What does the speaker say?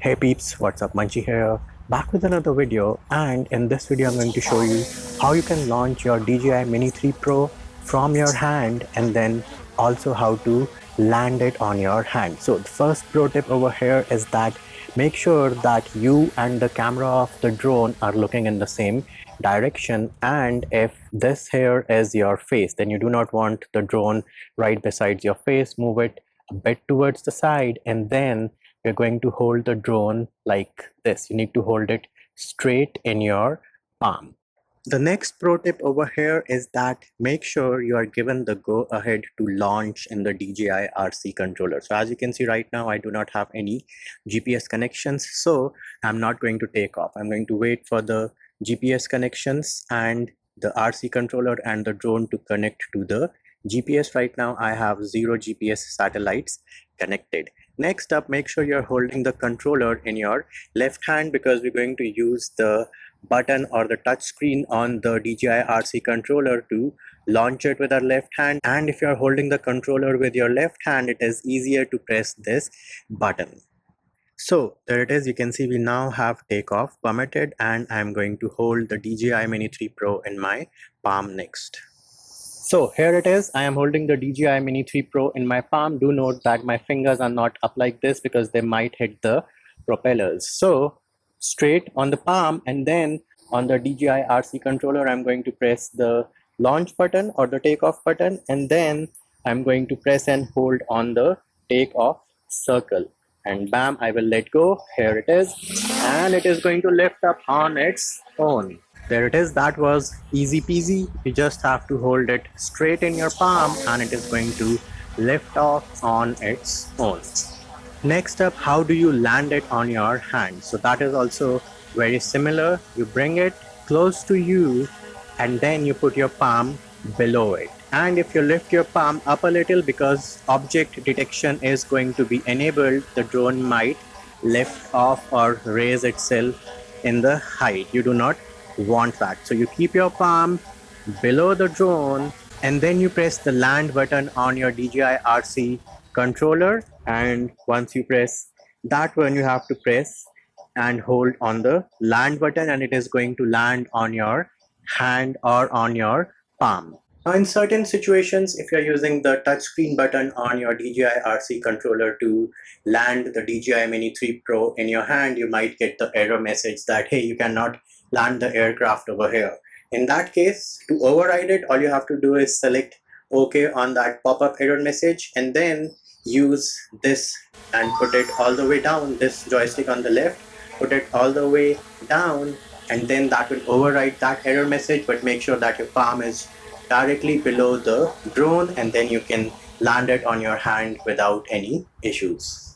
Hey peeps, what's up? Munchie here, back with another video, and in this video I'm going to show you how you can launch your DJI Mini 3 Pro from your hand, and then also how to land it on your hand. So the first pro tip over here is that make sure that you and the camera of the drone are looking in the same direction, and if this here is your face, then you do not want the drone right beside your face. Move it a bit towards the side, and then you're going to hold the drone like this. You need to hold it straight in your palm. The next pro tip over here is that make sure you are given the go ahead to launch in the DJI RC controller. So as you can see right now, I do not have any GPS connections, so I'm not going to take off. I'm going to wait for the GPS connections and the RC controller and the drone to connect to the GPS. Right now I have 0 GPS satellites connected. Next up, make sure you're holding the controller in your left hand, because we're going to use the button or the touch screen on the DJI RC controller to launch it with our left hand. And if you're holding the controller with your left hand, it is easier to press this button. So there it is. You can see we now have takeoff permitted, and I'm going to hold the DJI Mini 3 Pro in my palm next. So here it is. I am holding the DJI Mini 3 Pro in my palm. Do note that my fingers are not up like this because they might hit the propellers. So straight on the palm, and then on the DJI RC controller, I'm going to press the launch button or the takeoff button, and then I'm going to press and hold on the takeoff circle. And bam, I will let go. Here it is. And it is going to lift up on its own. There it is. That was easy peasy. You just have to hold it straight in your palm and it is going to lift off on its own. Next up, how do you land it on your hand? So that is also very similar. You bring it close to you and then you put your palm below it. And if you lift your palm up a little, because object detection is going to be enabled, the drone might lift off or raise itself in the height. You do not want that. So you keep your palm below the drone, and then you press the land button on your DJI RC controller. And once you press that one, you have to press and hold on the land button, and it is going to land on your hand or on your palm. Now in certain situations, if you're using the touchscreen button on your DJI RC controller to land the DJI Mini 3 Pro in your hand, you might get the error message that, hey, you cannot land the aircraft over here. In that case, to override it, all you have to do is select OK on that pop-up error message, and then use this and put it all the way down, this joystick on the left, put it all the way down, and then that will override that error message. But make sure that your palm is directly below the drone, and then you can land it on your hand without any issues.